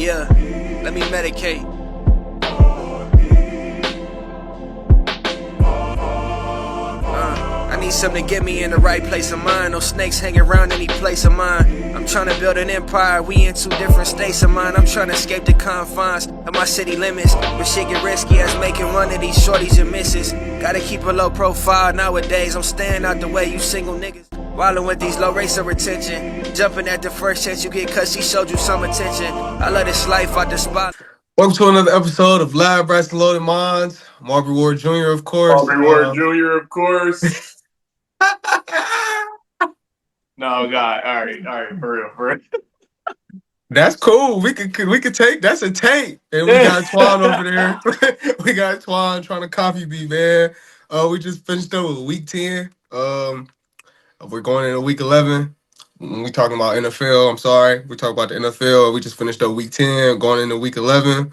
Yeah, let me medicate. I need something to get me in the right place of mind. No snakes hanging around any place of mine. I'm trying to build an empire, we in two different states of mind. I'm trying to escape the confines of my city limits, but shit get risky as making one of these shorties and misses. Gotta keep a low profile nowadays, I'm staying out the way, you single niggas wildin' with these low rates of retention, jumping at the first chance you get cause she showed you some attention. I love this life, I despise. Welcome to another episode of Live Rats and Loaded Minds. I'm Aubrey Ward Jr., of course. Aubrey Ward Jr., of course. No, God. All right, for real. That's cool. We could take that's a tape. And we got Twan over there. We got Twan trying to copy me, man. We just finished up with week 10. We're going into week 11. We talking about NFL. I'm sorry. We talking about the NFL. We just finished up week 10, going into week 11.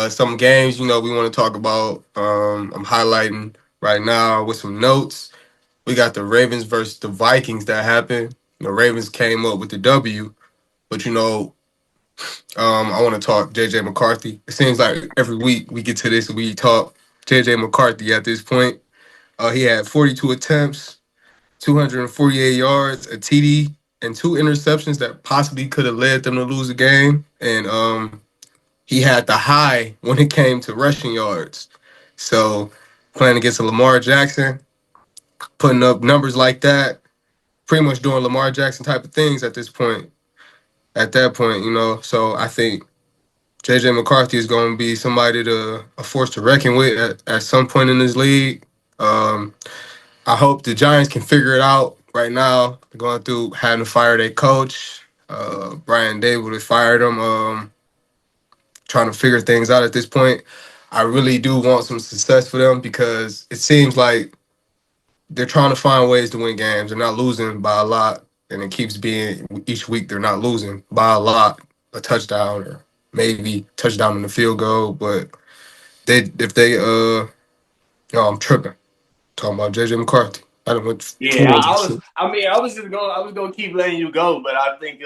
Some games, we want to talk about. I'm highlighting right now with some notes. We got the Ravens versus the Vikings that happened. The Ravens came up with the W, but I want to talk J.J. McCarthy. It seems like every week we get to this, we talk J.J. McCarthy at this point. He had 42 attempts, 248 yards, a TD, and 2 interceptions that possibly could have led them to lose the game. And he had the high when it came to rushing yards. So playing against a Lamar Jackson, putting up numbers like that, pretty much doing Lamar Jackson type of things at this point. At that point, so I think J.J. McCarthy is going to be somebody a force to reckon with at some point in this league. I hope the Giants can figure it out right now. They're going through having to fire their coach. Brian Dable, they fired him, trying to figure things out at this point. I really do want some success for them because it seems like they're trying to find ways to win games. They're not losing by a lot, and it keeps being each week they're not losing by a lot, a touchdown or maybe touchdown in the field goal. But I'm tripping. Talking about JJ McCarthy. I don't went too Yeah, much I was gonna keep letting you go, but I think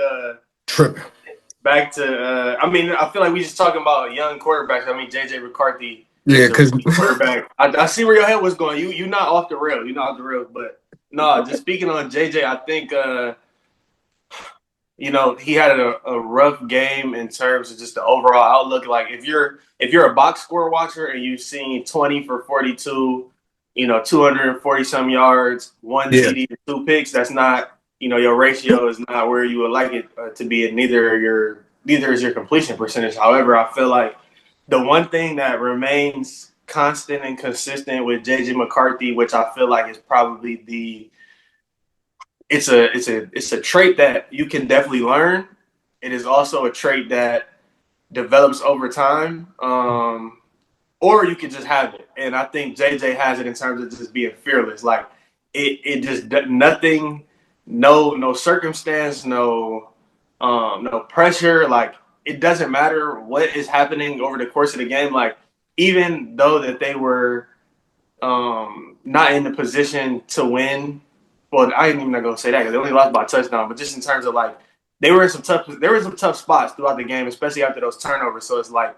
tripping. back to I feel like we just talking about young quarterbacks. I mean, JJ McCarthy Yeah, is a because rookie quarterback. I see where your head was going. You not off the rail. You're not off the rails. But no, just speaking on JJ, I think he had a rough game in terms of just the overall outlook. Like if you're a box score watcher and you've seen 20 for 42, 240 some yards, one yeah, TD, 2 picks, that's not, your ratio is not where you would like it to be, and neither is your completion percentage. However, I feel like the one thing that remains constant and consistent with JJ McCarthy, which I feel like is probably it's a trait that you can definitely learn. It is also a trait that develops over time, or you can just have it. And I think JJ has it in terms of just being fearless. Like it just nothing, no circumstance, no pressure. Like it doesn't matter what is happening over the course of the game. Like even though that they were not in the position to win. Well, I ain't even not gonna say that because they only lost by a touchdown. But just in terms of like, there were some tough spots throughout the game, especially after those turnovers. So it's like,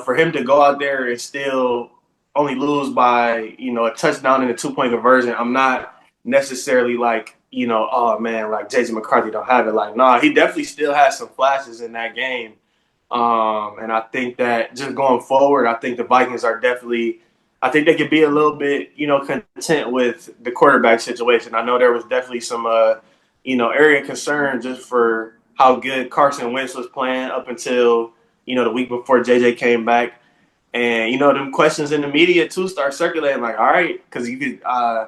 for him to go out there and still only lose by a touchdown and a 2-point conversion, I'm not necessarily like oh man, like JJ McCarthy don't have it. Like, nah, he definitely still has some flashes in that game. And I think that just going forward, I think the Vikings are definitely. I think they could be a little bit, content with the quarterback situation. I know there was definitely some, area of concern just for how good Carson Wentz was playing up until, the week before JJ came back. And, them questions in the media, too, start circulating like, all right, because you could I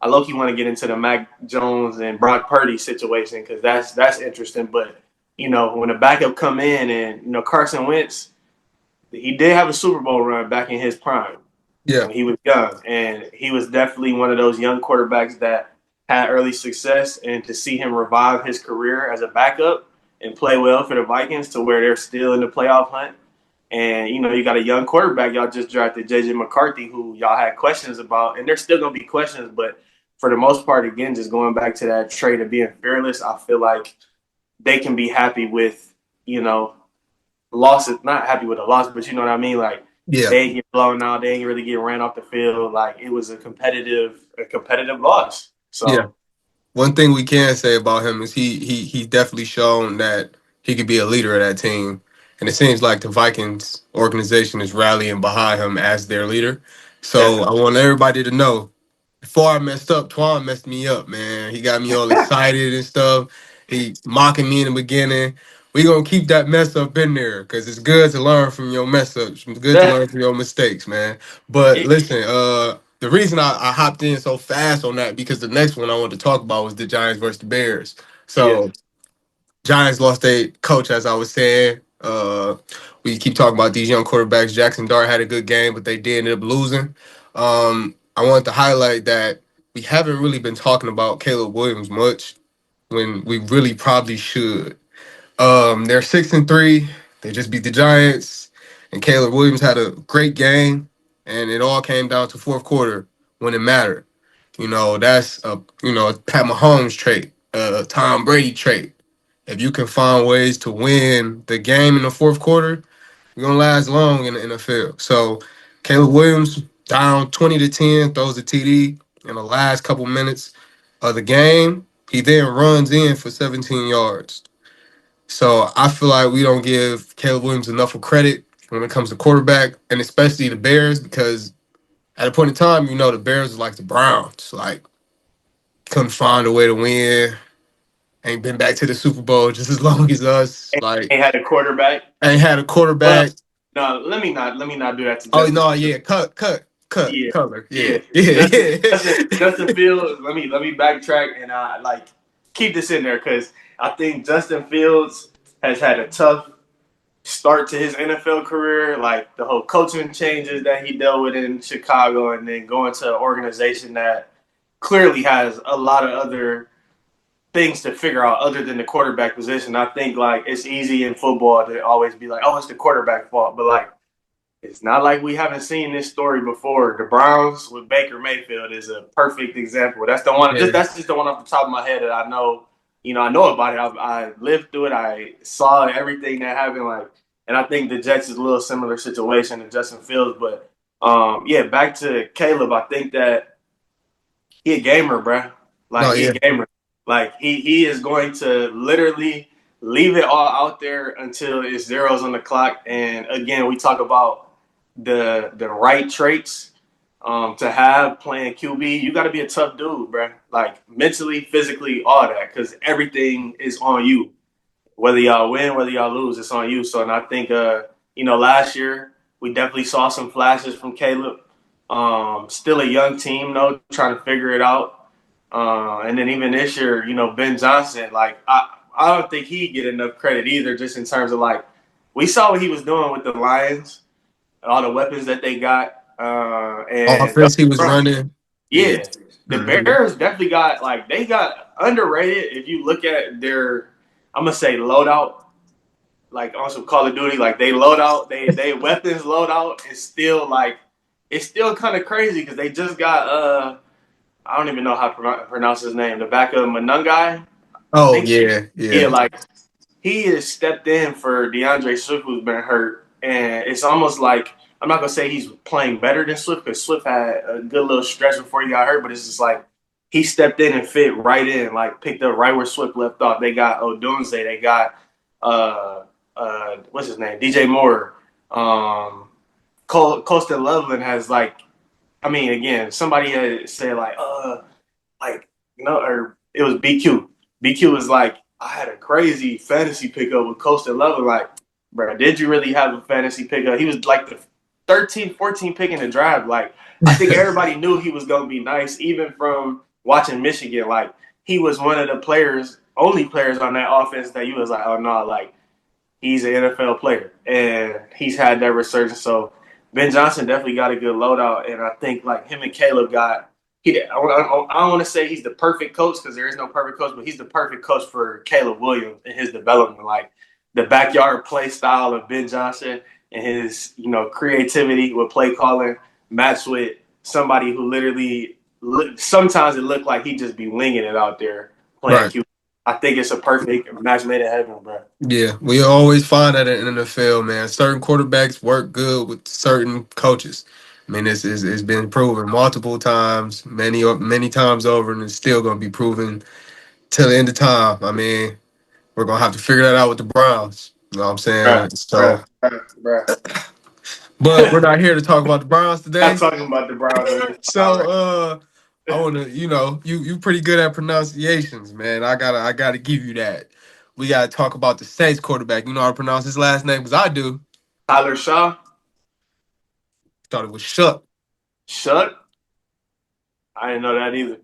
low-key want to get into the Mac Jones and Brock Purdy situation because that's interesting. But, when the backup come in and, Carson Wentz, he did have a Super Bowl run back in his prime. yeah, When he was young, and he was definitely one of those young quarterbacks that had early success. And to see him revive his career as a backup and play well for the Vikings to where they're still in the playoff hunt. And, you got a young quarterback. Y'all just drafted J.J. McCarthy, who y'all had questions about. And there's still going to be questions. But for the most part, again, just going back to that trait of being fearless, I feel like they can be happy with, not happy with the loss, but you know what I mean? Like, Yeah, they ain't get blown out. They ain't really get ran off the field. Like, it was a competitive loss. yeah. So, One thing we can say about him is he's definitely shown that he could be a leader of that team, and it seems like the Vikings organization is rallying behind him as their leader. So I definitely. want everybody to know, before I messed up, Twan messed me up, man. He got me all excited and stuff. He mocking me in the beginning. We gonna keep that mess up in there because it's good to learn from your mess ups. It's good to learn from your mistakes, man. But listen, the reason I hopped in so fast on that because the next one I wanted to talk about was the Giants versus the Bears. Yeah. So Giants lost their coach, as I was saying. We keep talking about these young quarterbacks. Jackson Dart had a good game, but they did end up losing. I wanted to highlight that we haven't really been talking about Caleb Williams much when we really probably should. They're 6-3. They just beat the Giants, and Caleb Williams had a great game, and it all came down to fourth quarter when it mattered. That's a Pat Mahomes trait, a Tom Brady trait. If you can find ways to win the game in the fourth quarter, you're gonna last long in the NFL. So Caleb Williams down 20-10, throws a TD in the last couple minutes of the game. He then runs in for 17 yards. So I feel like we don't give Caleb Williams enough of credit when it comes to quarterback, and especially the Bears, because at a point in time, the Bears are like the Browns. Like, couldn't find a way to win. Ain't been back to the Super Bowl just as long as us. Like, Ain't had a quarterback. ain't had a Well, quarterback. no, let me not do that to Oh Justin. no, yeah, Yeah, color, yeah, yeah. yeah, Justin, Justin, yeah. Justin Fields. Let me backtrack and keep this in there because I think Justin Fields has had a tough start to his NFL career. Like the whole coaching changes that he dealt with in Chicago, and then going to an organization that clearly has a lot of other things to figure out other than the quarterback position. I think like it's easy in football to always be like, oh, it's the quarterback fault, but like it's not like we haven't seen this story before. The Browns with Baker Mayfield is a perfect example. That's the one. Yeah. That's just the one off the top of my head that I know. I know about it. I lived through it. I saw everything that happened. And I think the Jets is a little similar situation to Justin Fields. But yeah, back to Caleb. I think that he a gamer, bruh. No, Like he a yeah, gamer. Like he is going to literally leave it all out there until it's zeros on the clock. And again, we talk about the right traits to have playing QB. You got to be a tough dude, bro. Like mentally, physically, all that, because everything is on you. Whether y'all win, whether y'all lose, it's on you. So, and I think last year we definitely saw some flashes from Caleb. Still a young team though, trying to figure it out. And then even this year, Ben Johnson, like I don't think he get enough credit either, just in terms of like we saw what he was doing with the Lions, all the weapons that they got, and offense he was running. Yeah. yeah, the Mhm. Bears definitely got they got underrated. If you look at their, I'm gonna say loadout, like on some Call of Duty, like they load out, they weapons load out, it's still kind of crazy because they just got I don't even know how to pronounce his name, the backup Manungai. I Oh think yeah, yeah, yeah. like he has stepped in for DeAndre Swift, who's been hurt, and it's almost like I'm not gonna say he's playing better than Swift because Swift had a good little stretch before he got hurt, but it's just like he stepped in and fit right in, like picked up right where Swift left off. They got Odunze, they got what's his name, DJ Moore, Colston Loveland has again, somebody had said or it was BQ. BQ was like, I had a crazy fantasy pickup with Coastal Lover. Like, bro, did you really have a fantasy pickup? He was like the 13, 14 pick in the draft. Like, I think everybody knew he was going to be nice, even from watching Michigan. Like, he was one of the only players on that offense that you was like, oh, no, like, he's an NFL player. And he's had that resurgence. So, Ben Johnson definitely got a good loadout. And I think, like, him and Caleb got I don't want to say he's the perfect coach because there is no perfect coach, but he's the perfect coach for Caleb Williams and his development. Like the backyard play style of Ben Johnson and his, creativity with play calling matched with somebody who literally sometimes it looked like he just be winging it out there playing Right. QB. I think it's a perfect match made in heaven, bro. Yeah, we always find that in the NFL, man. Certain quarterbacks work good with certain coaches. I mean, it's been proven multiple times, many times over, and it's still going to be proven till the end of time. I mean, we're going to have to figure that out with the Browns. You know what I'm Bruh, saying? So, bruh. but we're not here to talk about the Browns Not today. talking about the Browns on this So, pod, I want to, you pretty good at pronunciations, man. I gotta give you that. We gotta talk about the Saints quarterback. You know how to pronounce his last name? Because I do. Tyler Shaw, Thought it was Shuck. Shut. I didn't know that either.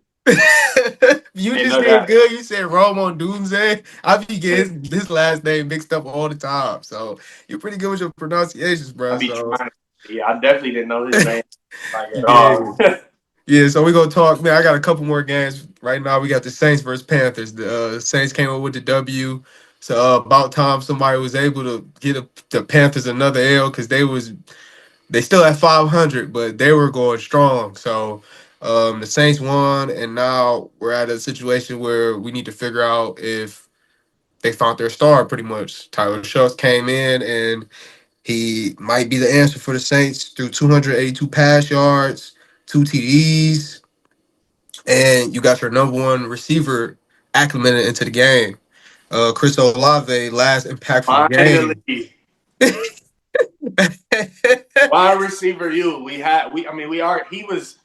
You Didn't just know did that. good. You said Romo Dunze. I be getting his last name mixed up all the time. So you're pretty good with your pronunciations, I bro. be So trying. Yeah, I definitely didn't know his name like at yeah. all. Yeah, so we're gonna talk, man. I got a couple more games right now. We got the Saints versus Panthers. The Saints came up with the W. So about time somebody was able to get the Panthers another L because they still at 500, but they were going strong. So the Saints won, and now we're at a situation where we need to figure out if they found their star. Pretty much, Tyler Schultz came in, and he might be the answer for the Saints through 282 pass yards, 2 TDs, and you got your number one receiver acclimated into the game. Chris Olave, last impactful game. Finally, wide receiver, you. We had. We. I mean, we are. He was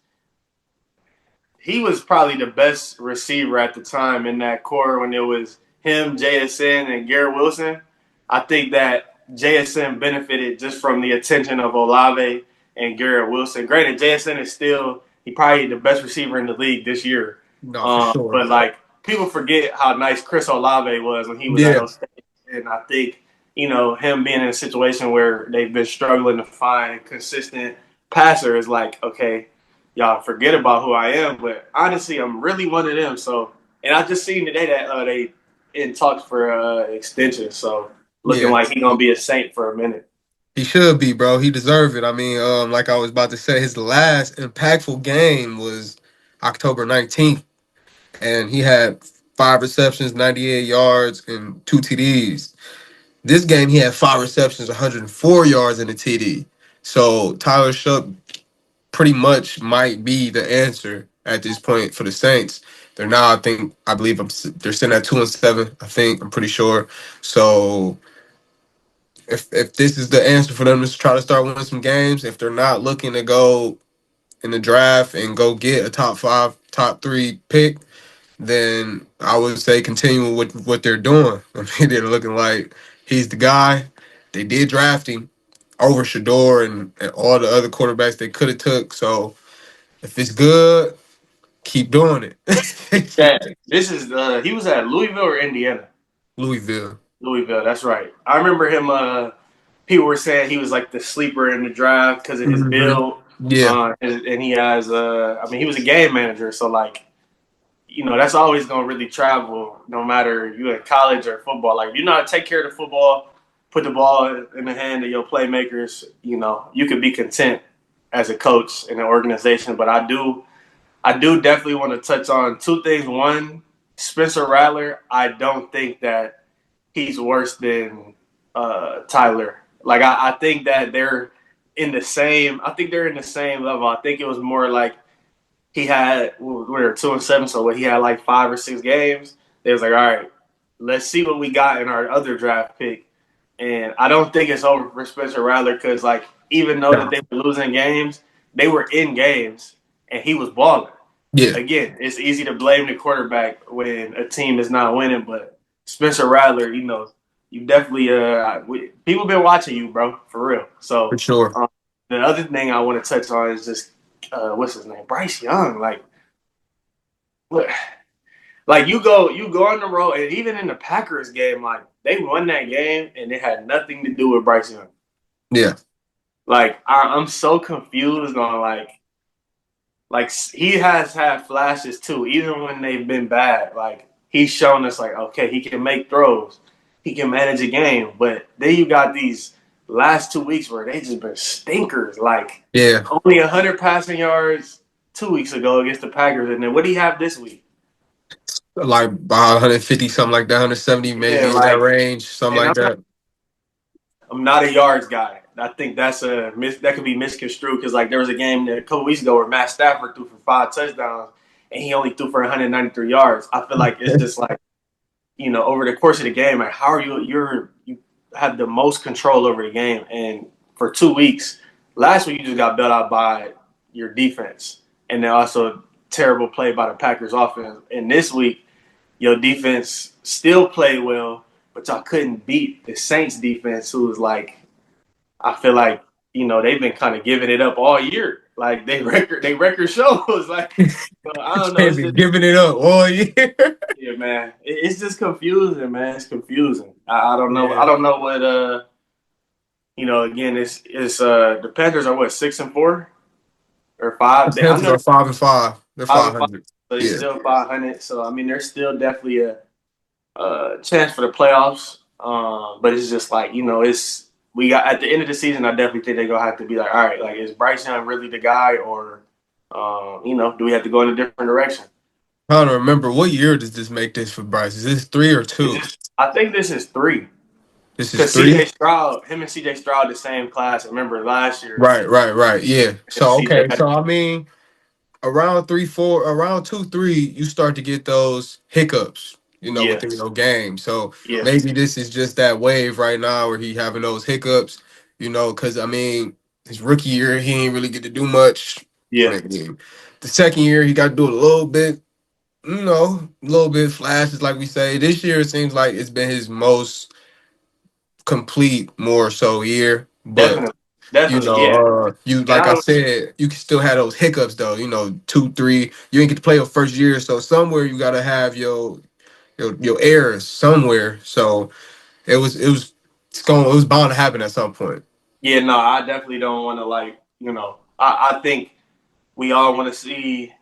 probably the best receiver at the time in that core when it was him, JSN, and Garrett Wilson. I think that JSN benefited just from the attention of Olave and Garrett Wilson. Granted, JSN is still he probably the best receiver in the league this year. No, for sure. But like people forget how nice Chris Olave was when he was at Yeah, State, and I think him being in a situation where they've been struggling to find a consistent passer is like okay, y'all forget about who I am. But honestly, I'm really one of them. So, and I just seen today that they in talks for extension. So, looking yeah. like he gonna be a Saint for a minute. He should be, bro. He deserved it. I mean, like I was about to say, his last impactful game was October 19th, and he had 5 receptions, 98 yards, and 2 TDs. This game, he had 5 receptions, 104 yards, and a TD. So Tyler Shook pretty much might be the answer at this point for the Saints. They're now, I believe, they're sitting at 2-7. I think I'm pretty sure. So if this is the answer for them to try to start winning some games, if they're not looking to go in the draft and go get a top 5, top 3 pick, then I would say continue with what they're doing. I mean, they're looking like he's the guy. They did draft him over Shador and all the other quarterbacks they could have took. So if it's good, keep doing it. Yeah, this is he was at Louisville or Indiana. Louisville. Louisville, that's right. I remember him. People were saying he was like the sleeper in the draft because of his Hmm. build. Yeah. And he has. I mean, he was a game manager, so like that's always going to really travel no matter you in college or football. Like, if you know how to take care of the football, put the ball in the hand of your playmakers, you could be content as a coach in an organization. But I do definitely want to touch on two things. One, Spencer Rattler, I don't think that he's worse than Tyler. Like, I think that they're in the same. I think they're in the same level. I think it was more like he had we were 2-7, so he had like 5 or 6 games. They was like, all right, let's see what we got in our other draft pick. And I don't think it's over for Spencer Rattler because like even though that No. they were losing games, they were in games and he was balling. Yeah. Again, it's easy to blame the quarterback when a team is not winning, but Spencer Rattler, you definitely people been watching you, bro, for real. For So sure. the other thing I want to touch on is just what's his name, Bryce Young. Like, what? Like you go on the road, and even in the Packers game, like they won that game, and it had nothing to do with Bryce Young. Yeah. Like I'm so confused on like he has had flashes too, even when they've been bad. Like he's shown us like okay, he can make throws, he can manage a game, but then you got these last 2 weeks where they just been stinkers. Like Yeah. only 100 passing yards 2 weeks ago against the Packers, and then what do you have this week? like about 150, something like that, 170 Yeah, maybe in that like, range, something and like that. I'm not a yards guy. I think that could be misconstrued because like there was a game a couple weeks ago where Matt Stafford threw for 5 touchdowns and he only threw for 193 yards. I feel like it's just like over the course of the game, like how are you have the most control over the game, and for 2 weeks, last week you just got bailed out by your defense, and then also terrible play by the Packers offense. And this week, your defense still played well, but y'all couldn't beat the Saints defense, who was like, I feel like they've been kind of giving it up all year. Like they record shows. Like I don't know. Can't It's be just giving it up all year. yeah, man. It's just confusing, man. It's confusing. I don't know. I Yeah. don't know what again, it's the Panthers are what, 6-4 or The 5? I Panthers know are 5-5. They're 5-5, 500. so they're Yeah. still 500. So I mean, there's still definitely a chance for the playoffs. But it's just like it's we got at the end of the season. I definitely think they're gonna have to be like, all right, like is Bryce Young really the guy, or do we have to go in a different direction? Trying to remember what year does this make this for Bryce? Is this 3 or 2? I think this is 3. This is Because 3. CJ Stroud, him and CJ Stroud, the same class. Remember last year, Right. Yeah. So CJ okay. had. So I mean, around 3, 4, around 2, 3, you start to get those hiccups, Yeah, within your game. So yeah, maybe this is just that wave right now where he having those hiccups, because I mean, his rookie year he ain't really get to do much. yeah. Maybe the second year he got to do a little bit, a little bit flashes like we say. This year it seems like it's been his most complete, more so year, but Definitely, definitely, yeah. you And like I I don't. said, you can still have those hiccups though. 2, 3. You ain't get to play your first year, so somewhere you gotta have your errors somewhere. So it was bound to happen at some point. Yeah, no, I definitely don't want to I think we all want to see,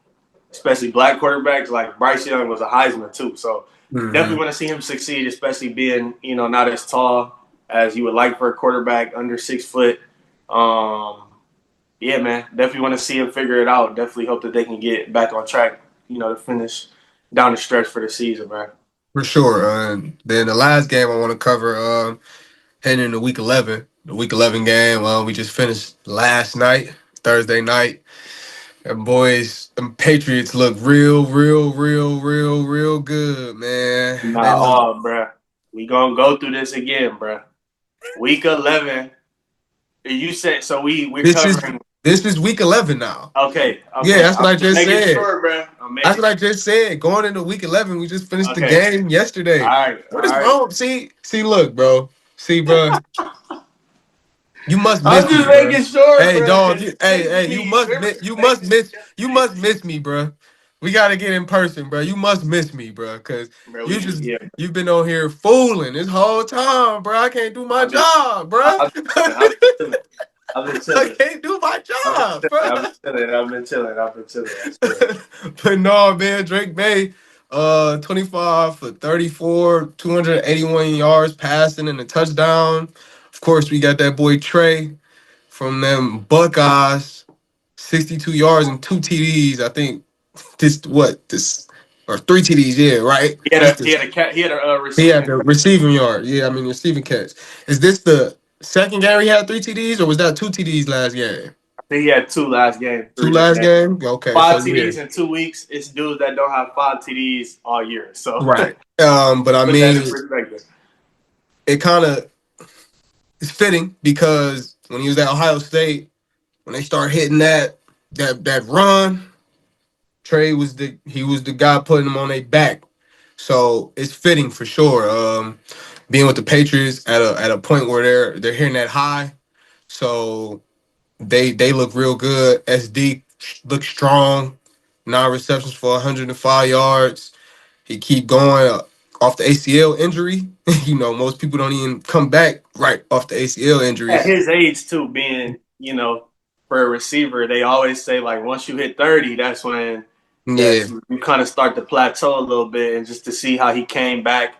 especially black quarterbacks. Like Bryce Young was a Heisman too, so definitely Hmm. want to see him succeed, especially being not as tall as you would like for a quarterback, under 6 foot. Um, yeah, man, definitely want to see him figure it out. Definitely hope that they can get back on track, to finish down the stretch for the season, man. For sure. Then the last game I want to cover, heading into week 11, the week 11 game. We just finished last night, Thursday night. And boys, them Patriots look real good, man. They Nah, look. bruh. We gonna go through this again, bruh. Week 11. You said so. We're This is covering. this is week 11 now. Okay, Yeah, okay. that's I'm what I just just making said. sure, bruh. I'm That's making what I sure. just said. Going into week 11, we just finished the Okay. game All yesterday. right. All What is right. wrong? See, look, bro. See, bro. You must I'm miss me, just bro. making sure, Hey, bruh, dog. because Hey, you must remember miss. You you must texted me miss. You must yesterday, miss me, bro. We gotta get in person, bro. You must miss me, bro. Cause bro. We just yeah. you've been on here fooling this whole time, bro. I can't do my I've been job, bro. I've I've been chilling. I've been I chilling. can't do my job, bro. I've been chilling. I've been chilling. I've been chilling. I swear. But no, man, Drake May, 25 for 34, 281 yards passing and a touchdown. Of course, we got that boy Trey from them Buckeyes, 62 yards and 2 TDs. I think this or 3 TDs, yeah, right? He had This a he this had a he had a he had receiving. the receiving yard. Yeah, I mean receiving catch. Is this the second game he had 3 TDs, or was that 2 TDs last game? I think he had 2 last game, Two 3 this last game. game? Okay, so 5 yeah. TDs in 2 weeks. It's dudes that don't have 5 TDs all year. So Right. But I put that in mean, perspective. it kind of is fitting because when he was at Ohio State, when they start hitting that run, Trey was the guy putting them on their back. So it's fitting for sure. Being with the Patriots at a point where they're hitting that high, so they look real good. SD looks strong. 9 receptions for 105 yards. He keep going off the ACL injury. Most people don't even come back right off the ACL At injuries. his age too, being for a receiver, they always say like once you hit 30, that's when Yeah, that you kind of start to plateau a little bit, and just to see how he came back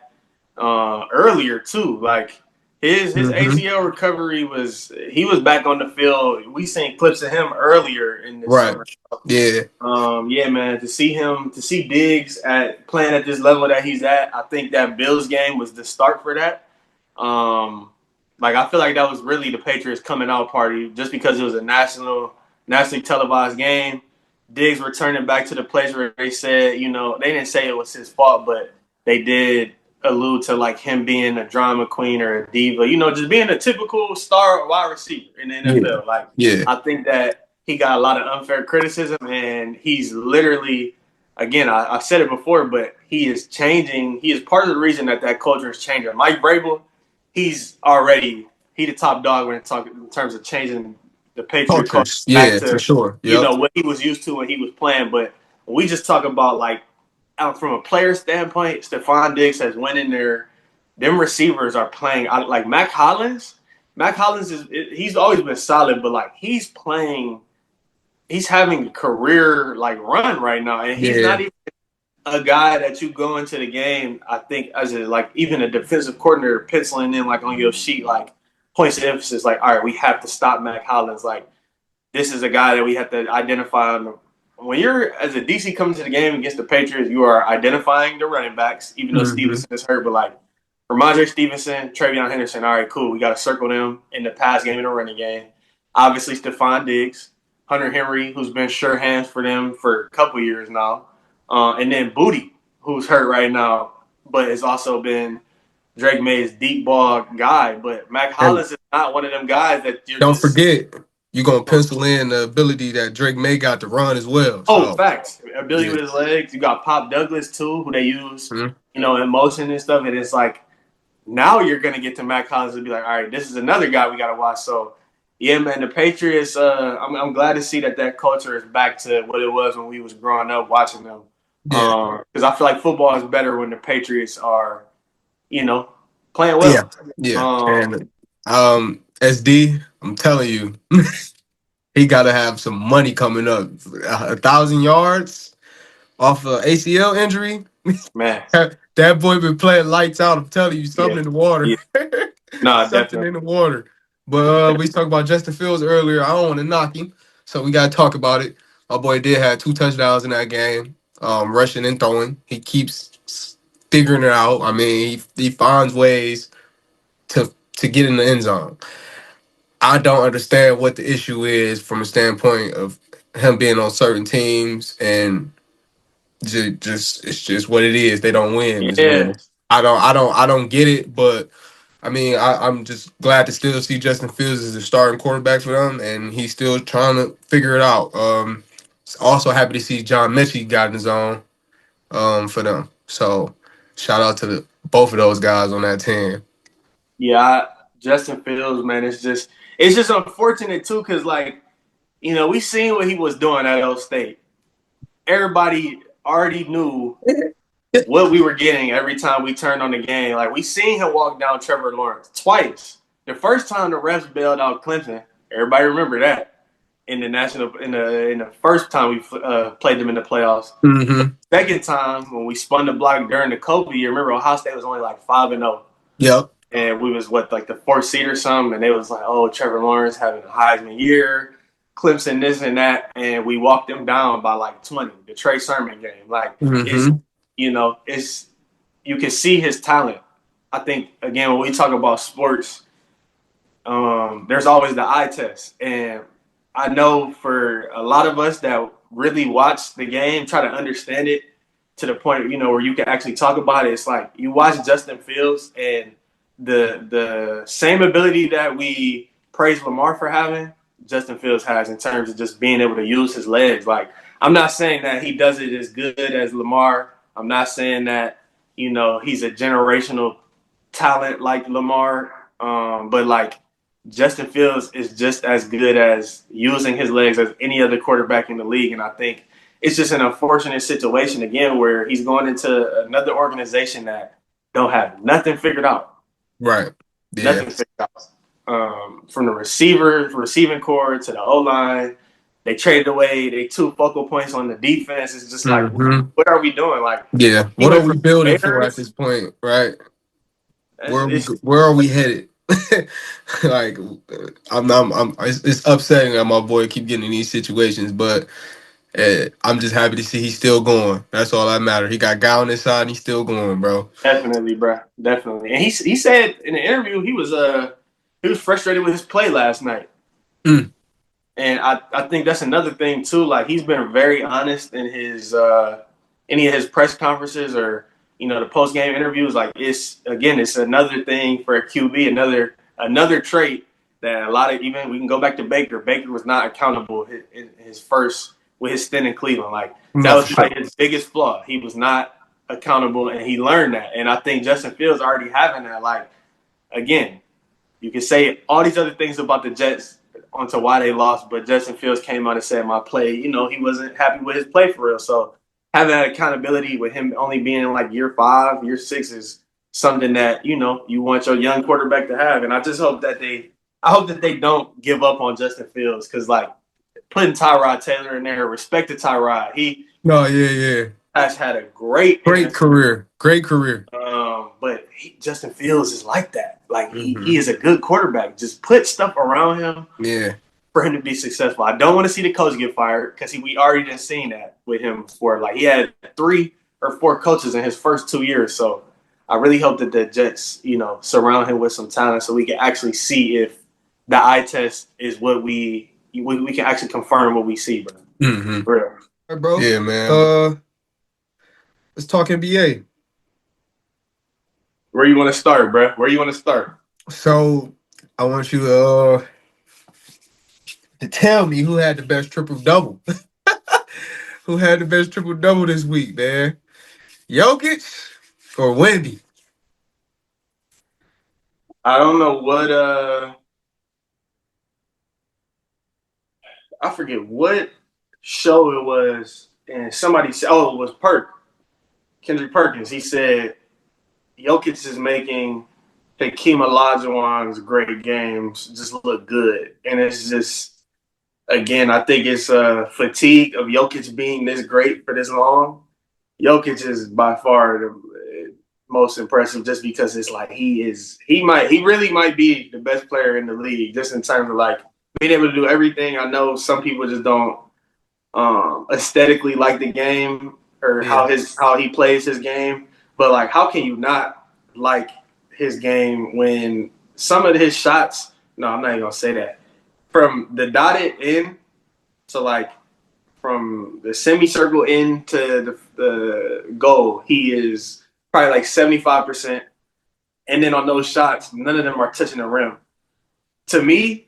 earlier too, like His ACL recovery he was back on the field. We seen clips of him earlier in this Right. summer. Yeah. Yeah, man. To see Diggs playing at this level that he's at, I think that Bills game was the start for that. Like I feel like that was really the Patriots coming out party just because it was a nationally televised game. Diggs returning back to the place where they said, you know, they didn't say it was his fault, but they did allude to like him being a drama queen or a diva, you know, just being a typical star wide receiver in the NFL. Like Yeah. I think that he got a lot of unfair criticism, and he's literally, again, I've said it before, but he is changing. He is part of the reason that culture is changing. Mike Vrabel, he the top dog in terms of changing the Patriot culture Cultures. back Yeah, for to, sure. you Yep. know, what he was used to when he was playing. But when we just talk about like from a player standpoint, Stephon Diggs has went in there. Them receivers are playing like Mac Hollins. Mac Hollins he's always been solid, but like he's having a career like run right now, and he's Yeah. not even a guy that you go into the game. I think as a like even a defensive coordinator penciling in like on your sheet like points of emphasis like, all right, we have to stop Mac Hollins. Like this is a guy that we have to identify on the. When you're as a DC coming to the game against the Patriots, you are identifying the running backs, even though Stevenson is hurt. But like Ramondre Stevenson, Travion Henderson, all right, cool. We got to circle them in the pass game and the running game. Obviously, Stephon Diggs, Hunter Henry, who's been sure hands for them for a couple years now, and then Booty, who's hurt right now, but has also been Drake May's deep ball guy. But Mac And Hollins is not one of them guys that you're don't just. forget, you're gonna pencil in the ability that Drake May got to run as well. Oh, So facts. Ability yeah. with his legs. You got Pop Douglas too, who they use, Mhm. you know, in motion and stuff. And it's like now you're gonna get to Matt Collins and be like, all right, this is another guy we gotta watch. So yeah, man, the Patriots. I'm glad to see that culture is back to what it was when we was growing up watching them. Yeah. Because I feel like football is better when the Patriots are, you know, playing Yeah. well. Yeah. And SD, I'm telling you, he gotta have some money coming up. 1,000 yards off a ACL injury. Man, That boy been playing lights out. I'm telling you, yeah, something in the water. yeah. Nah, Something definitely. in the water. But we talked about Justin Fields earlier. I don't want to knock him, so we gotta talk about it. My boy did have 2 touchdowns in that game, rushing and throwing. He keeps figuring it out. I mean, he finds ways to get in the end zone. I don't understand what the issue is from a standpoint of him being on certain teams and just it's just what it is. They don't win as Yeah, well. I don't get it, but I mean I'm just glad to still see Justin Fields as the starting quarterback for them, and he's still trying to figure it out. Also happy to see John Mechie got in his own for them. So shout out to both of those guys on that team. yeah. Justin Fields, man, it's just unfortunate too, because like you know we seen what he was doing at L State. Everybody already knew what we were getting every time we turned on the game. Like we seen him walk down Trevor Lawrence twice. The first time the refs bailed out Clemson, everybody remember that in the first time we played them in the playoffs. Mm-hmm. Second time when we spun the block during the COVID year, remember Ohio State was only like 5-0. Yep. And we was like the fourth seed or something, and they was like, oh, Trevor Lawrence having a Heisman year, Clemson this and that, and we walked them down by like 20. The Trey Sermon game, like it's Mm-hmm. it's you can see his talent. I think again when we talk about sports, there's always the eye test, and I know for a lot of us that really watch the game, try to understand it to the point where you can actually talk about it. It's like you watch Justin Fields and the same ability that we praise Lamar for having, Justin Fields has in terms of just being able to use his legs. Like I'm not saying that he does it as good as Lamar. I'm not saying that he's a generational talent like Lamar, but like Justin Fields is just as good as using his legs as any other quarterback in the league, and I think it's just an unfortunate situation again where he's going into another organization that don't have nothing figured out. Right. Yeah. Nothing figured out. From the receiving core to the O line, they traded away they 2 focal points on the defense. It's just like, Mm-hmm. what are we doing? Like, Yeah. he What are went we from building for at Bears. this point? Right. It's, Where are we headed? Like, it's upsetting that my boy keep getting in these situations, but I'm just happy to see he's still going. That's all that matters. He got guy on his side and he's still going, bro. Definitely, bro. Definitely. And he said in the interview he was frustrated with his play last night. Mm. And I think that's another thing too. Like he's been very honest in his any of his press conferences or the post game interviews. Like it's another thing for a QB, another trait that a lot of even we can go back to Baker. Baker was not accountable in his first with his stint in Cleveland. Like that No, for was sure. probably his biggest flaw. He was not accountable, and he learned that. And I think Justin Fields already having that. Like again, you can say all these other things about the Jets onto why they lost, but Justin Fields came out and said my play, he wasn't happy with his play for real. So having that accountability with him only being in like year 5, year 6 is something that, you want your young quarterback to have. And I just hope that they don't give up on Justin Fields because like putting Tyrod Taylor in there, respect to Tyrod. He No, yeah. has had a great Great career. Great career. but Justin Fields is like that. Like Mm-hmm. he is a good quarterback. Just put stuff around him Yeah. for him to be successful. I don't want to see the coach get fired because we already done seen that with him before. Like he had 3 or 4 coaches in his first 2 years. So I really hope that the Jets, surround him with some talent so we can actually see if the eye test is what we can actually confirm what we see, bro. Mm-hmm. For real. All right, bro. Yeah, man. Let's talk NBA. Where you want to start, bro? Where you want to start? So I want you to tell me who had the best triple double. Who had the best triple double this week, man? Jokic or Wemby? I don't know what I forget what show it was, and somebody said, "Oh, it was Kendrick Perkins." He said, "Jokic is making Hakeem Olajuwon's great games just look good," and it's just, again, I think it's fatigue of Jokic being this great for this long. Jokic is by far the most impressive, just because it's like he really might be the best player in the league, just in terms of like being able to do everything. I know some people just don't aesthetically like the game or Yeah. how he plays his game. But like, how can you not like his game when some of his shots? No, I'm not even gonna say that. From the dotted in to like from the semicircle in to the goal, he is probably like 75%. And then on those shots, none of them are touching the rim. To me,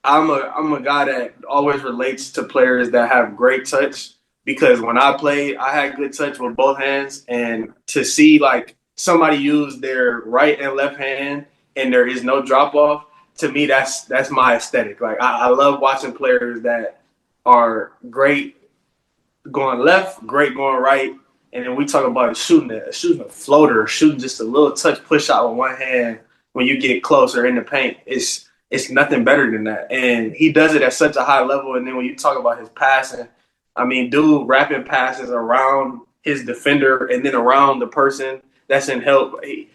I'm a guy that always relates to players that have great touch, because when I played, I had good touch with both hands, and to see like somebody use their right and left hand and there is no drop off, to me that's my aesthetic. Like I love watching players that are great going left, great going right, and then we talk about shooting a floater, shooting just a little touch push shot with one hand when you get closer in the paint. It's nothing better than that. And he does it at such a high level. And then when you talk about his passing, I mean, dude, rapid passes around his defender and then around the person that's in help. He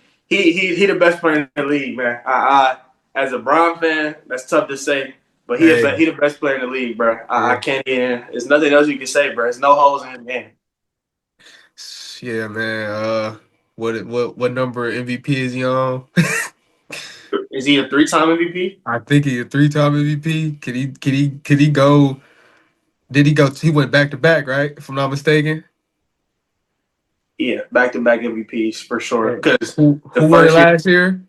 the best player in the league, man. I as a Brown fan, that's tough to say, but he the best player in the league, bro. I can't even. There's nothing else you can say, bro. There's no holes in his game. Yeah, man. What number MVP is he on? Is he a 3-time MVP? I think he's a 3-time MVP. Could he go? Did he go? He went back to back, right? If I'm not mistaken. Yeah, back-to-back MVPs for sure. Because Who won it last year?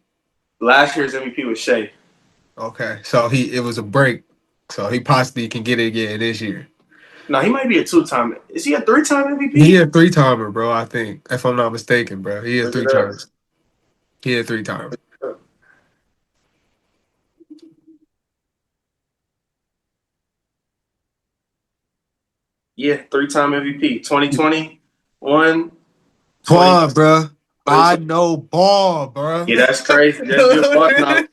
Last year's MVP was Shea. Okay, so it was a break, so he possibly can get it again this year. No, he might be a 2-time. Is he a 3-time MVP? He a 3-timer, bro. I think, if I'm not mistaken, bro. He a Look at 3-timer. us. He a 3-timer. Yeah, 3-time MVP. 2021. Ball, bro. I know ball, bro. Yeah, that's crazy. That's good fun.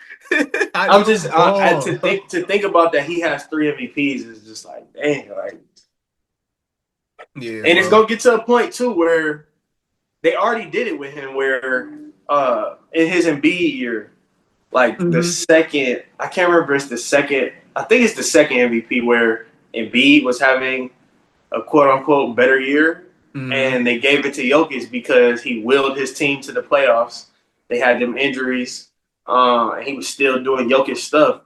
I'm just ball. to think about that he has 3 MVPs is just like, dang, like. Yeah, and it's gonna get to a point too where they already did it with him, where in his Embiid year, Like the second, I can't remember. It's the second. I think it's the second MVP where Embiid was having a quote unquote better year, and they gave it to Jokic because he willed his team to the playoffs. They had them injuries, and he was still doing Jokic stuff.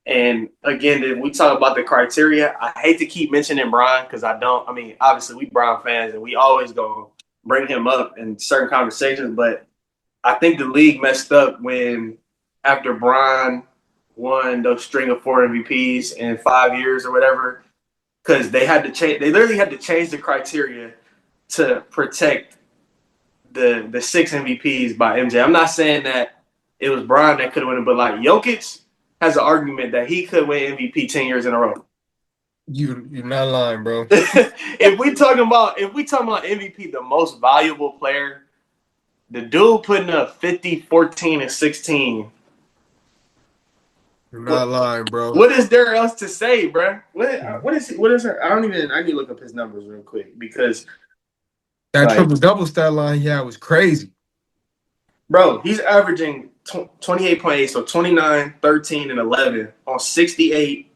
And again, if we talk about the criteria, I hate to keep mentioning Bron because I don't. I mean, obviously we Bron fans and we always gonna bring him up in certain conversations, but I think the league messed up when after Bron won those string of 4 MVPs in 5 years or whatever, because they had to change. They literally had to change the criteria to protect the 6 MVPs by MJ. I'm not saying that it was Bron that could have won it, but like Jokic has an argument that he could win MVP 10 years in a row. You're not lying, bro. if we talking about MVP, the most valuable player, the dude putting up 50, 14, and 16. You're not lying, bro. What is there else to say, bro? What is there? I need to look up his numbers real quick because that triple-double stat line he had was crazy. Bro, he's averaging 28.8, so 29, 13, and 11 on 68,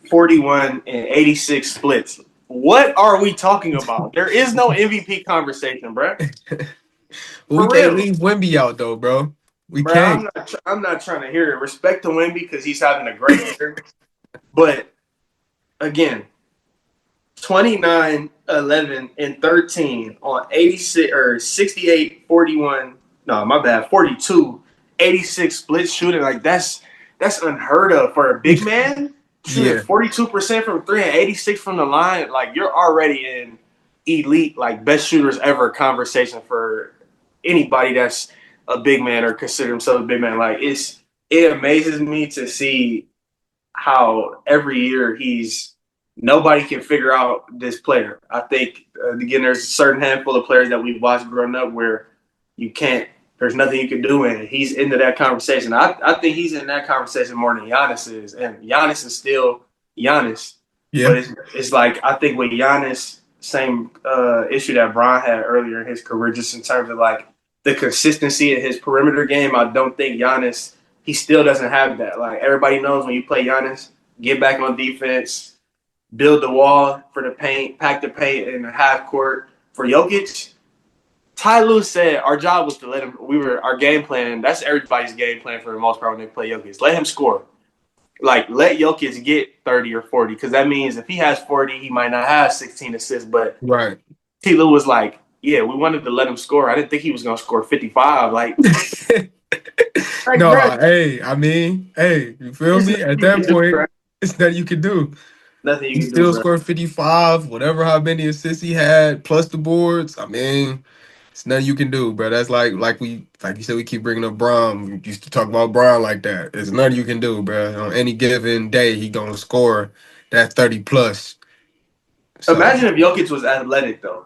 41, and 86 splits. What are we talking about? There is no MVP conversation, bro. We can't leave Wemby out, though, bro. We can't. I'm not trying to hear it. Respect to Wemby because he's having a great year. But, again, 29, 11, and 13 on 86 or 68, 41. No, my bad. 42, 86 split shooting. Like that's unheard of for a big man. Shooting 42% from 3 and 86 from the line. Like you're already in elite, like best shooters ever conversation for anybody that's a big man or consider himself a big man. Like it amazes me to see how every year nobody can figure out this player. I think, again, there's a certain handful of players that we've watched growing up where there's nothing you can do, and he's into that conversation. I think he's in that conversation more than Giannis is, and Giannis is still Giannis. Yeah. But it's like, I think with Giannis, same issue that Bron had earlier in his career, just in terms of like the consistency in his perimeter game. I don't think Giannis, he still doesn't have that. Like everybody knows when you play Giannis, get back on defense, build the wall for the paint, pack the paint in the half court. For Jokic, Ty Lue said our job was to let him. Our game plan. That's everybody's game plan for the most part when they play Jokic. Let him score. Like let Jokic get 30 or 40, because that means if he has 40, he might not have 16 assists. But Ty Lue was like, yeah, we wanted to let him score. I didn't think he was gonna score 55. Like, no, hey, you feel me? At that point, it's nothing you can do. Nothing you can do. He still scored 55, whatever, how many assists he had, plus the boards. I mean, it's nothing you can do, bro. That's like you said, we keep bringing up Bron. We used to talk about Bron like that. There's nothing you can do, bro. On any given day, he gonna score that 30 plus. So, imagine if Jokic was athletic, though.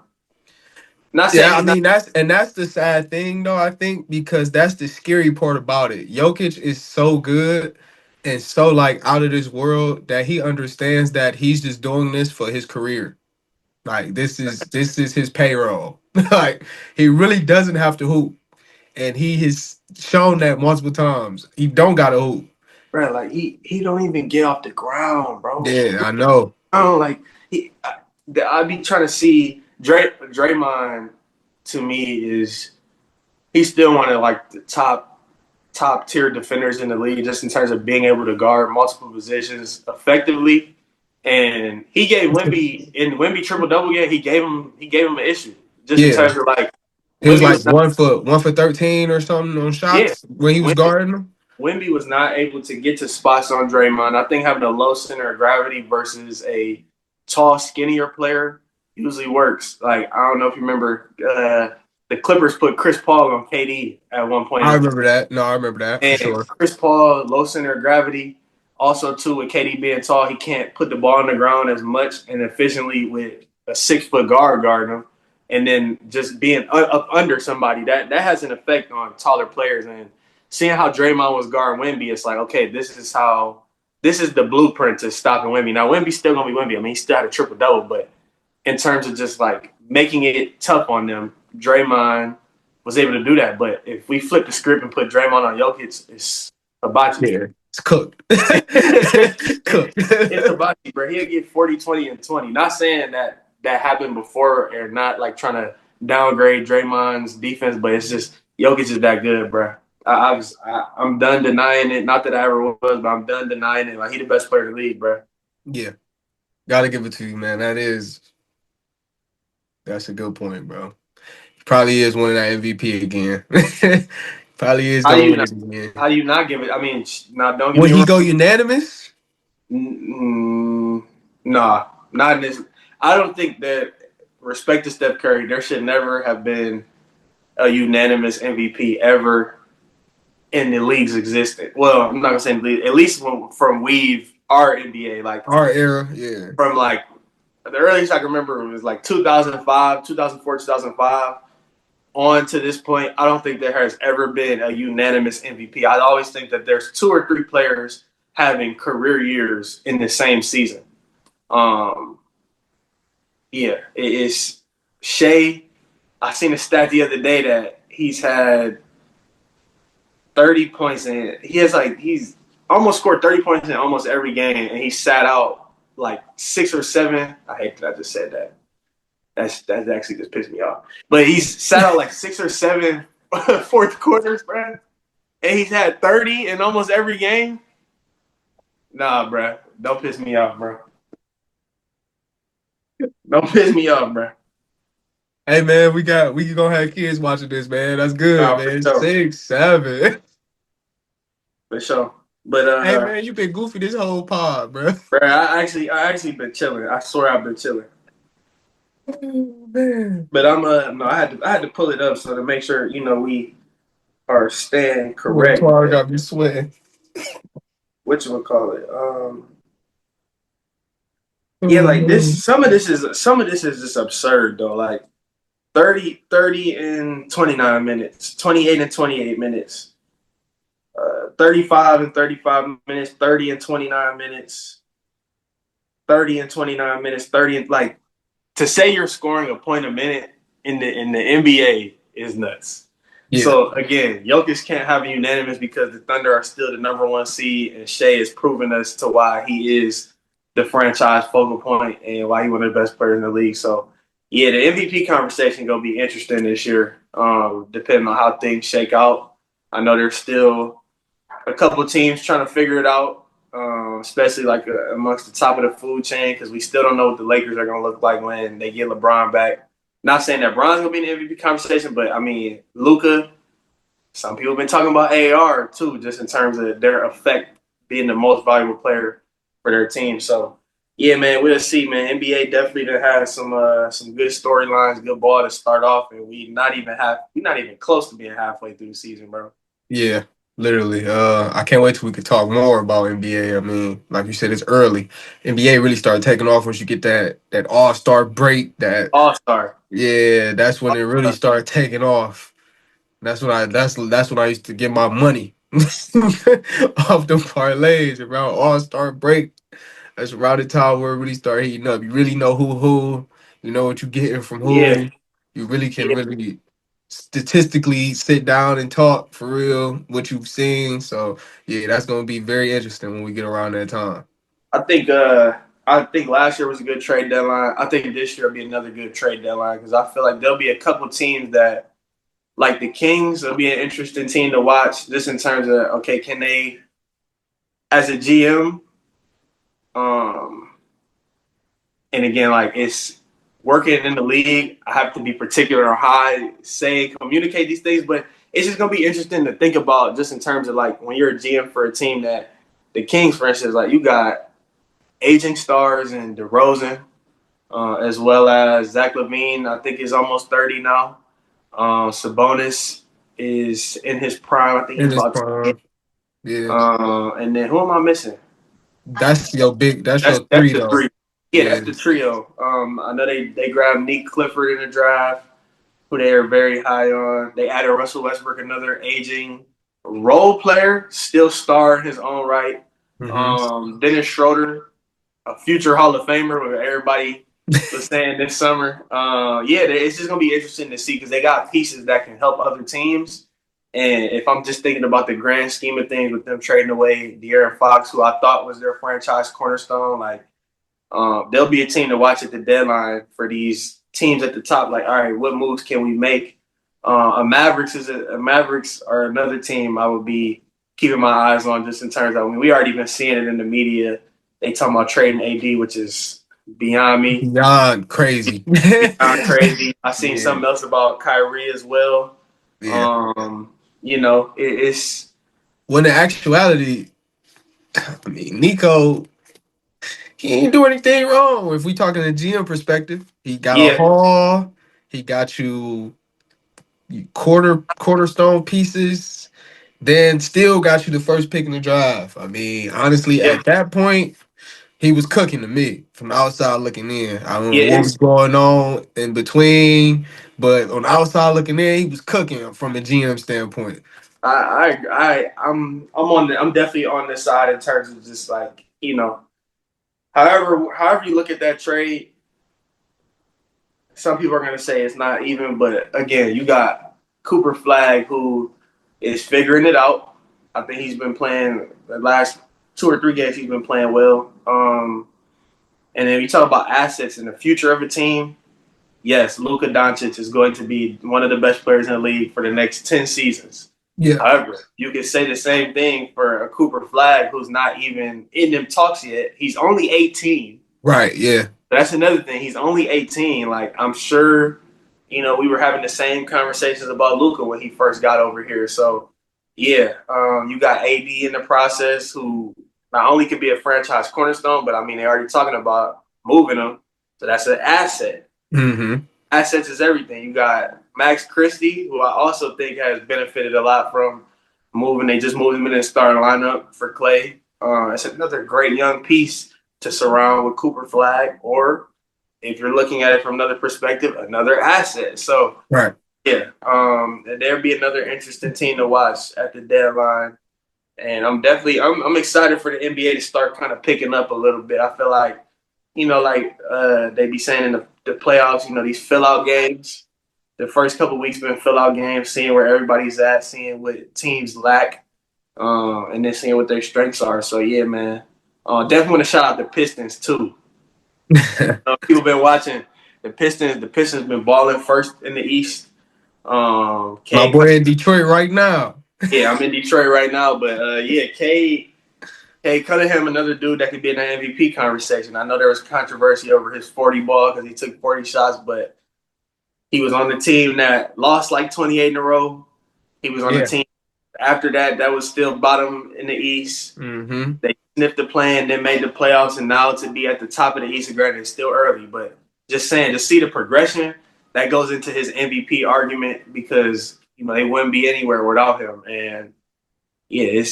That's the sad thing, though, I think, because that's the scary part about it. Jokic is so good and so like out of this world that he understands that he's just doing this for his career. Like this is his payroll. Like he really doesn't have to hoop, and he has shown that multiple times. He don't gotta hoop, bro. Like he don't even get off the ground, bro. Yeah, I know. Like I be trying to see Draymond. To me, is he's still one of like the top tier defenders in the league, just in terms of being able to guard multiple positions effectively. And he gave Wemby triple double game. He gave him an issue just in terms of like it was like 1 for 13 or something on shots when he was guarding him. Wemby was not able to get to spots on Draymond. I think having a low center of gravity versus a tall, skinnier player usually works. Like, I don't know if you remember, the Clippers put Chris Paul on KD at one point. I remember that. No, I remember that. And for sure. Chris Paul, low center of gravity. Also, too, with KD being tall, he can't put the ball on the ground as much and efficiently with a 6-foot guard guarding him. And then just being up under somebody, that has an effect on taller players. And seeing how Draymond was guarding Wemby, it's like, okay, this is the blueprint to stopping Wemby. Now, Wemby's still going to be Wemby. I mean, he still had a triple-double, but in terms of just like making it tough on them, Draymond was able to do that. But if we flip the script and put Draymond on Jokic, it's hibachi. Yeah, it's cooked. It's Cooked. hibachi, bro. He'll get 40, 20, and 20. Not saying that happened before or not like trying to downgrade Draymond's defense, but it's just Jokic is that good, bro. I'm done denying it. Not that I ever was, but I'm done denying it. Like, he the best player in the league, bro. Yeah, gotta give it to you, man. That's a good point, bro. Probably is winning that MVP again. Probably is How do gonna you win not? it again. How do you not give it? I mean, now don't get Would me he wrong. go unanimous? Nah, not in this. I don't think that. Respect to Steph Curry, there should never have been a unanimous MVP ever in the league's existence. Well, I'm not gonna say in the league, at least from our NBA, like Our era, yeah. from like the earliest I can remember was like 2005, 2004, 2005 on to this point. I don't think there has ever been a unanimous MVP. I always think that there's 2 or 3 players having career years in the same season. Yeah, it's Shea. I seen a stat the other day that he's had 30 points in. He's almost scored 30 points in almost every game, and he sat out like 6 or 7. I hate that I just said that. That actually just pissed me off. But he's sat out like 6 or 7 fourth quarters, bro. And he's had 30 in almost every game. Nah, bro. Don't piss me off, bro. Don't piss me off, bro. Hey man, we gonna have kids watching this, man. That's good, Nah, for man. sure. 6, 7. For sure. But Hey man, you been goofy this whole pod, bro. bro, I actually been chilling. I swear I've been chilling. Oh, man. But no, I had to pull it up so to make sure we are staying Boy, correct. Twitter got me sweating. What you would call it? Yeah, like this. Some of this is just absurd though. Like 30 and 29 minutes, 28 and 28 minutes, 35 and 35 minutes, 30 and 29 minutes, 30 and 29 minutes, 30 and like to say you're scoring a point a minute in the NBA is nuts. Yeah. So again, Jokic can't have a unanimous because the Thunder are still the number 1 seed, and Shea has proven us to why he is the franchise focal point and why he's one of the best players in the league. So yeah, the MVP conversation gonna be interesting this year, depending on how things shake out. I know there's still a couple teams trying to figure it out, especially like amongst the top of the food chain, because we still don't know what the Lakers are going to look like when they get LeBron back. Not saying that Bron's going to be in the MVP conversation, but I mean, Luka, some people have been talking about AR too, just in terms of their effect being the most valuable player for their team. So, yeah, man, we'll see, man. NBA definitely has some good storylines, good ball to start off, and we're not even close to being halfway through the season, bro. Yeah, literally. I can't wait till we could talk more about NBA. I mean, like you said, it's early. NBA really started taking off once you get that All-Star break. All-Star. Yeah, that's when it really started taking off. That's when I used to get my money off the parlays around All-Star break. That's around the time where it really start heating up. You really know who. You know what you're getting from Yeah. who. You really can really statistically sit down and talk for real what you've seen. So yeah, that's gonna be very interesting when we get around that time. I think last year was a good trade deadline. I think this year will be another good trade deadline because I feel like there'll be a couple teams that, like the Kings, will be an interesting team to watch. Just in terms of okay, can they, as a GM, and again, like it's working in the league. I have to be particular on how I say communicate these things, but it's just gonna be interesting to think about just in terms of like when you're a GM for a team that the Kings, for instance, like you got aging stars and DeRozan, as well as Zach LaVine. I think is almost 30 now. Sabonis is in his prime. I think In he's this about. prime, yeah, And then who am I missing? that's your That's three the though. three. Yeah, Yeah, that's the trio. I know they grabbed Nick Clifford in the draft, who they are very high on. They added Russell Westbrook, another aging role player, still star in his own right. hmm Dennis Schroeder, a future Hall of Famer, where everybody was saying this summer. Yeah, it's just gonna be interesting to see because they got pieces that can help other teams. And if I'm just thinking about the grand scheme of things with them trading away De'Aaron Fox, who I thought was their franchise cornerstone, like there'll be a team to watch at the deadline for these teams at the top. Like, all right, what moves can we make? Mavericks are another team I would be keeping my eyes on just in terms of. I mean, we already been seeing it in the media. They talking about trading AD, which is beyond me, Beyond crazy. beyond crazy. I seen Yeah. something else about Kyrie as well. Yeah. It's When in actuality, I mean, Nico, he ain't do anything wrong. If we talking the GM perspective, he got a yeah. haul. He got you cornerstone pieces. Then still got you the first pick in the drive. I mean, honestly, Yeah, at that point, he was cooking to me from the outside looking in. I don't know yeah, what was going on in between, but on the outside looking in, he was cooking from a GM standpoint. I'm definitely on this side in terms of just like however you look at that trade, some people are gonna say it's not even, but again, you got Cooper Flag who is figuring it out. I think he's been playing the last 2 or 3 games. He's been playing well. And then you talk about assets and the future of a team. Yes, Luka Doncic is going to be one of the best players in the league for the next 10 seasons. Yeah. However, you could say the same thing for a Cooper Flag who's not even in them talks yet. He's only 18. Right. Yeah. That's another thing. He's only 18. Like, I'm sure, we were having the same conversations about Luka when he first got over here. So, yeah, you got AD in the process who not only could be a franchise cornerstone, but I mean, they're already talking about moving him. So that's an asset. Mm-hmm. Assets is everything. You got Max Christie, who I also think has benefited a lot from moving. They just moved him in the starting lineup for Clay. It's another great young piece to surround with Cooper Flag, or if you're looking at it from another perspective, another asset. So Right. yeah, there'll be another interesting team to watch at the deadline. And I'm excited for the NBA to start kind of picking up a little bit. I feel like they be saying in the playoffs, these fill out games. The first couple weeks been fill out games, seeing where everybody's at, seeing what teams lack, and then seeing what their strengths are. So yeah, man, definitely want to shout out the Pistons too. People been watching the Pistons. The Pistons been balling first in the East. My Cade, boy in Detroit right now. yeah, I'm in Detroit right now, but yeah, Cade Cunningham, another dude that could be in the MVP conversation. I know there was controversy over his 40 ball because he took 40 shots, but he was on the team that lost like 28 in a row. He was on the Yeah. team after that was still bottom in the East. Mm-hmm. They sniffed the plan, then made the playoffs, and now to be at the top of the East, granted, it's still early, but just saying, to see the progression, that goes into his MVP argument because, they wouldn't be anywhere without him. And yeah,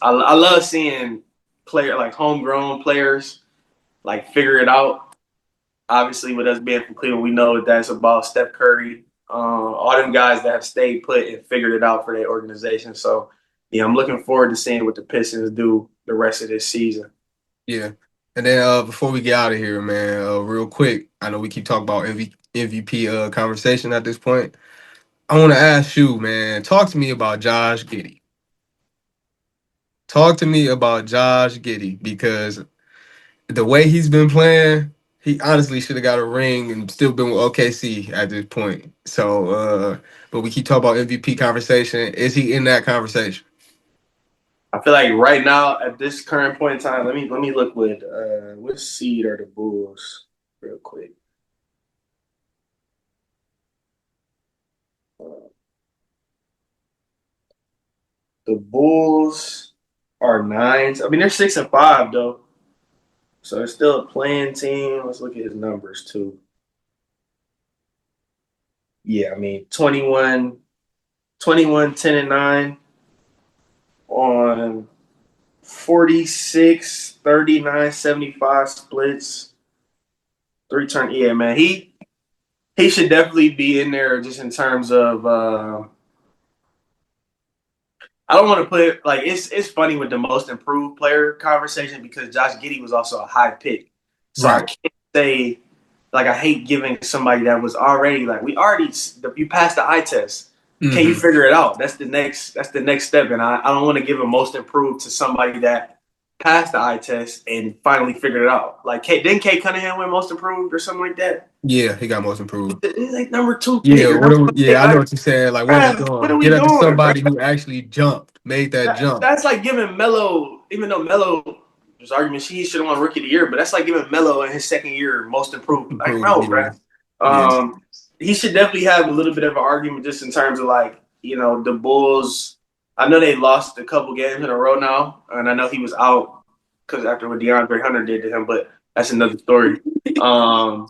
I love seeing homegrown players like figure it out. Obviously, with us being from Cleveland, we know that's about Steph Curry, all them guys that have stayed put and figured it out for their organization. So, yeah, I'm looking forward to seeing what the Pistons do the rest of this season. Yeah. And then before we get out of here, man, real quick, I know we keep talking about MVP conversation at this point. I want to ask you, man, talk to me about Josh Giddey. Talk to me about Josh Giddey because the way he's been playing, he honestly should have got a ring and still been with OKC at this point. So, but we keep talking about MVP conversation. Is he in that conversation? I feel like right now at this current point in time, let me look with what seed are the Bulls real quick. The Bulls are nines. I mean, they're 6-5 though, so it's still a playing team. Let's look at his numbers too. Yeah, I mean 21, 10-9 on 46, 39, 75 splits. 3 turn. Yeah, man. He should definitely be in there just in terms of I don't want to put it like it's funny with the most improved player conversation because Josh Giddey was also a high pick. So I Right. can't say like I hate giving somebody that was already like you passed the eye test. Can you figure it out? That's the next step. And I don't want to give a most improved to somebody that passed the eye test and finally figured it out. Like didn't Kate Cunningham win most improved or something like that? Yeah, he got most improved. He's like number 2 Yeah, pick. I know what you're saying. Like, what are we What doing? are we Get up to doing, somebody who actually made that jump. That's like giving Melo, even though Melo, there's arguments he should have won Rookie of the Year, but that's like giving Melo in his second year most improved. Like, no, Yeah. bro. He should definitely have a little bit of an argument just in terms of like, the Bulls. I know they lost a couple games in a row now, and I know he was out because after what DeAndre Hunter did to him, but that's another story. Man.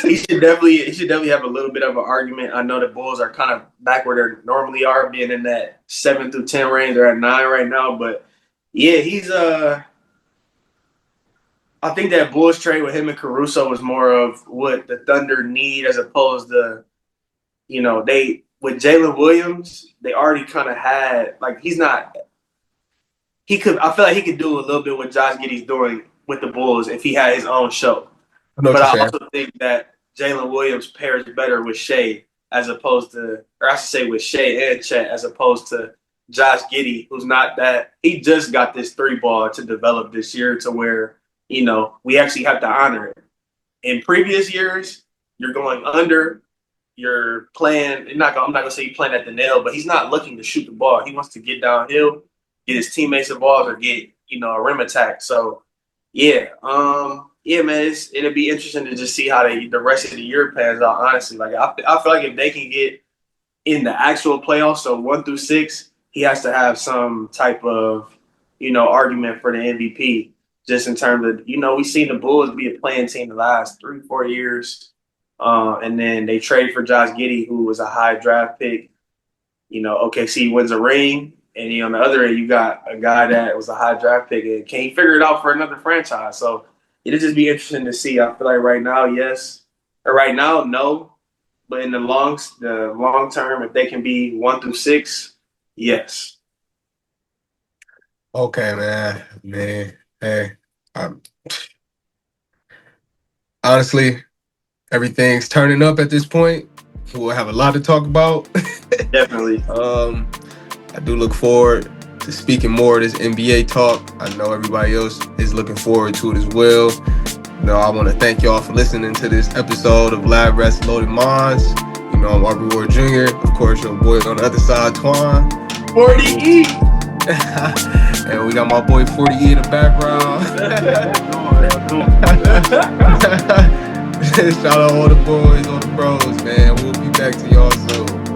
He should definitely have a little bit of an argument. I know the Bulls are kind of back where they normally are, being in that 7 through 10 range. They're at 9 right now, but yeah, he's I think that Bulls trade with him and Caruso was more of what the Thunder need as opposed to, they with Jalen Williams, they already kind of had like I feel like he could do a little bit what Josh Giddey's doing with the Bulls if he had his own show. But I also think that Jalen Williams pairs better with Shea as opposed to, or I should say with Shea and Chet as opposed to Josh Giddey, who's not that. He just got this 3-ball to develop this year to where, we actually have to honor it. In previous years, you're going under, you're playing, I'm not going to say you're playing at the nail, but he's not looking to shoot the ball. He wants to get downhill, get his teammates involved, or get, a rim attack. So, yeah. Yeah, man, it'll be interesting to just see how the rest of the year pans out, honestly. Like, I feel like if they can get in the actual playoffs, so 1 through 6, he has to have some type of, argument for the MVP, just in terms of, we've seen the Bulls be a playing team the last 3-4 years. And then they trade for Josh Giddey, who was a high draft pick. OKC wins a ring. And on the other end, you got a guy that was a high draft pick. And can he figure it out for another franchise? So it'll just be interesting to see. I feel like right now, yes. Or right now, no. But in the long term, if they can be 1 through 6, yes. Okay, man. Hey, honestly, everything's turning up at this point. We'll have a lot to talk about. Definitely. I do look forward to speaking more of this NBA talk. I know everybody else is looking forward to it as well. I want to thank y'all for listening to this episode of Lab Rats Loaded Minds. I'm Aubrey Ward Jr. Of course, your boy on the other side, Twan. 40E. And we got my boy 40E in the background. Shout out all the boys, all the bros, man. We'll be back to y'all soon.